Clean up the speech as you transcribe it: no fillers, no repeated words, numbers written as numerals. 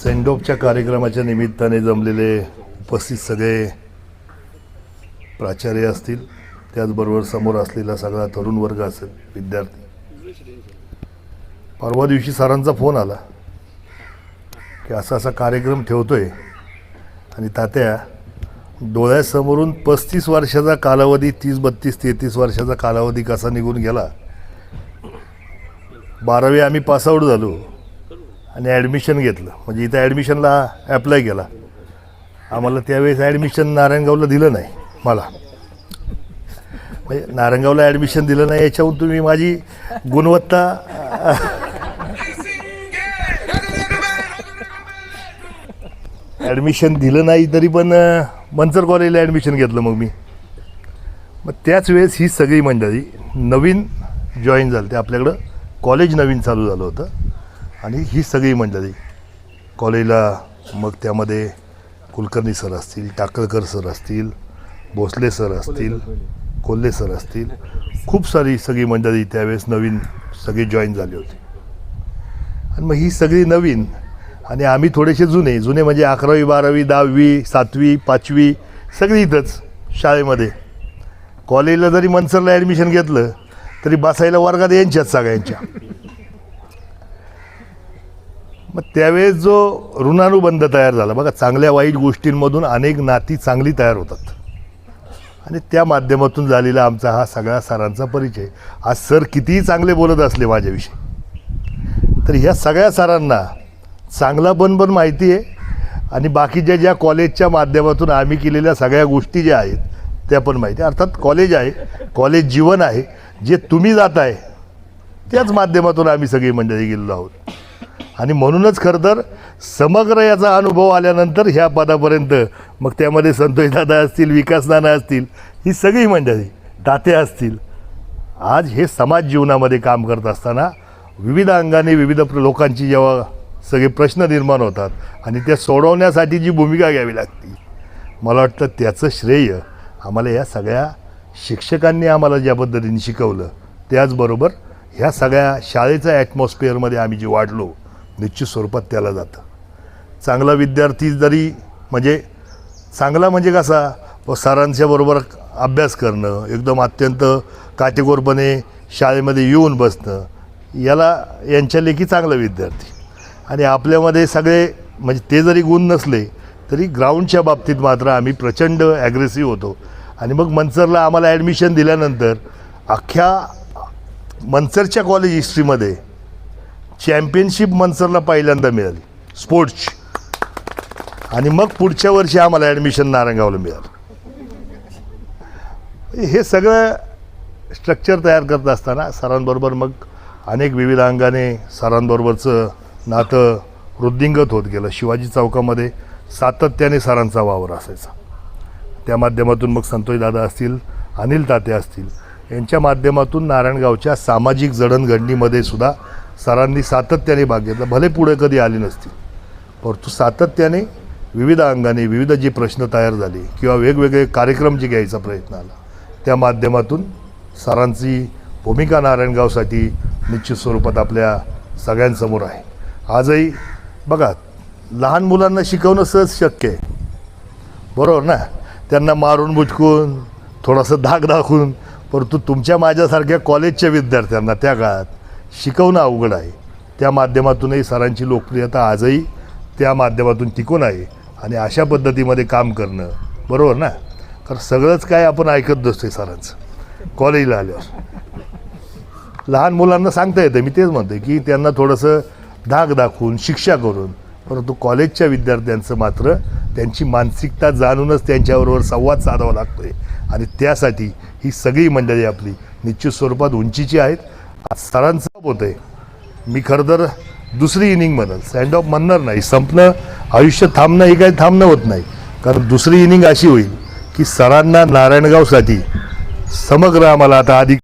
Send ऑफच्या कार्यक्रमाच्या निमित्ताने जमलेले उपस्थित सगळे प्राचार्य असतील, त्याचबरोबर समोर असलेला सगळा तरुण वर्ग असेल, विद्यार्थी. परवा दिवशी सरांचा फोन आला की असा असा कार्यक्रम ठेवतोय आणि तात्या डोळ्यासमोरून 35 वर्षाचा कालावधी, 30, 32, 33 वर्षाचा कालावधी कसा निघून गेला. 12वी आम्ही पासआउट झालो आणि ॲडमिशन घेतलं, म्हणजे इथं ॲडमिशनला ॲप्लाय केला. आम्हाला त्यावेळेस ॲडमिशन नारायणगावला दिलं नाही. मला म्हणजे नारायणगावला ॲडमिशन दिलं नाही याच्याहून तुम्ही माझी गुणवत्ता ॲडमिशन दिलं नाही तरी पण मंचर कॉलेजला ॲडमिशन घेतलं. मग त्याच वेळेस ही सगळी मंडळी नवीन जॉईन झाली. ते आपल्याकडं कॉलेज नवीन चालू झालं होतं आणि ही सगळी मंडळी कॉलेजला, मग त्यामध्ये कुलकर्णी सर असतील, टाकळकर सर असतील, भोसले सर असतील, कोल्हे सर असतील, खूप सारी सगळी मंडळी त्यावेळेस नवीन सगळी जॉईन झाली होती. आणि मग ही सगळी नवीन आणि आम्ही थोडेसे जुने म्हणजे 11वी 12वी 10वी 7वी 5वी सगळी इथंच शाळेमध्ये. कॉलेजला जरी मनसरला ॲडमिशन घेतलं तरी बसायला वर्गात यांच्याच सगळ्यांच्या. मग त्यावेळेस जो ऋणानुबंध तयार झाला बघा, चांगल्या वाईट गोष्टींमधून अनेक नाती चांगली तयार होतात आणि त्या माध्यमातून झालेला आमचा हा सगळ्या सरांचा परिचय. आज सर कितीही चांगले बोलत असले माझ्याविषयी तर ह्या सगळ्या सरांना चांगला पण माहिती आहे आणि बाकीच्या ज्या कॉलेजच्या माध्यमातून आम्ही केलेल्या सगळ्या गोष्टी ज्या आहेत त्या पण माहिती आहे. अर्थात कॉलेज आहे, कॉलेज जीवन आहे, जे तुम्ही जात आहे त्याच माध्यमातून आम्ही सगळी मंडळी गेलेलो आहोत. आणि म्हणूनच खरं तर समग्र याचा अनुभव आल्यानंतर ह्या पदापर्यंत, मग त्यामध्ये संतोषदादा असतील, विकास नाना असतील, ही सगळी मंडळी, तात्या असतील, आज हे समाज जीवनामध्ये काम करत असताना विविध अंगाने विविध लोकांची जेव्हा सगळे प्रश्न निर्माण होतात आणि त्या सोडवण्यासाठी जी भूमिका घ्यावी लागते, मला वाटतं त्याचं श्रेय आम्हाला या सगळ्या शिक्षकांनी आम्हाला ज्या पद्धतीने शिकवलं, त्याचबरोबर ह्या सगळ्या शाळेच्या ॲटमॉस्फिअरमध्ये आम्ही जे वाढलो, निश्चित स्वरूपात त्याला जातं. चांगला विद्यार्थी जरी म्हणजे चांगला म्हणजे कसा, सरांच्या बरोबर अभ्यास करणं, एकदम अत्यंत काटेकोरपणे शाळेमध्ये येऊन बसणं, यांच्या लेखी चांगला विद्यार्थी. आणि आपल्यामध्ये सगळे म्हणजे ते जरी गुण नसले तरी ग्राउंडच्या बाबतीत मात्र आम्ही प्रचंड ॲग्रेसिव्ह होतो. आणि मग मंचरला आम्हाला ॲडमिशन दिल्यानंतर अख्ख्या मंचरच्या कॉलेज हिस्ट्रीमध्ये चॅम्पियनशिप मंचरला पहिल्यांदा मिळाली स्पोर्ट्सची. आणि मग पुढच्या वर्षी आम्हाला ॲडमिशन नारायणगावला मिळालं. हे सगळं स्ट्रक्चर तयार करत असताना सरांबरोबर मग अनेक विविध अंगाने सरांबरोबरचं नातं वृद्धिंगत होत गेलं. शिवाजी चौकामध्ये सातत्याने सरांचा वावर असायचा. त्या माध्यमातून मग संतोषदादा असतील, अनिल तात्या असतील, यांच्या माध्यमातून नारायणगावच्या सामाजिक जडणघडणीमध्ये सुद्धा सरांनी सातत्याने भाग घेतला. भले पुढे कधी आले नसतील, परंतु सातत्याने विविध अंगाने विविध जे प्रश्न तयार झाले किंवा वेगवेगळे कार्यक्रम जे घ्यायचा प्रयत्न आला, त्या माध्यमातून सरांची भूमिका नारायणगावसाठी निश्चित स्वरूपात आपल्या सगळ्यांसमोर आहे. आजही बघा, लहान मुलांना शिकवणं सहज शक्य आहे, बरोबर ना, त्यांना मारून बुचकून थोडंसं धाक दाखवून. परंतु तुमच्या माझ्यासारख्या कॉलेजच्या विद्यार्थ्यांना त्या काळात शिकवणं अवघड आहे. त्या माध्यमातूनही सरांची लोकप्रियता आजही त्या माध्यमातून टिकून आहे. आणि अशा पद्धतीमध्ये काम करणं, बरोबर ना, कारण सगळंच काय आपण ऐकत नसतोय सरांचं कॉलेजला आल्यावर. लहान मुलांना सांगता येतं, मी तेच म्हणतो की त्यांना थोडंसं धाक दाखवून शिक्षा करून. परंतु कॉलेजच्या विद्यार्थ्यांचं मात्र त्यांची मानसिकता जाणूनच त्यांच्याबरोबर संवाद साधावा लागतो आहे. आणि त्यासाठी ही सगळी मंडळी आपली निश्चित स्वरूपात उंचीची आहेत. आज सरांचं होतं आहे, मी खरं तर दुसरी इनिंग म्हणल, सँड ऑफ म्हणणार नाही. संपणं, आयुष्य थांबणं हे काही थांबणं होत नाही. कारण दुसरी इनिंग अशी होईल की सरांना नारायणगावसाठी समग्र आम्हाला आता अधिक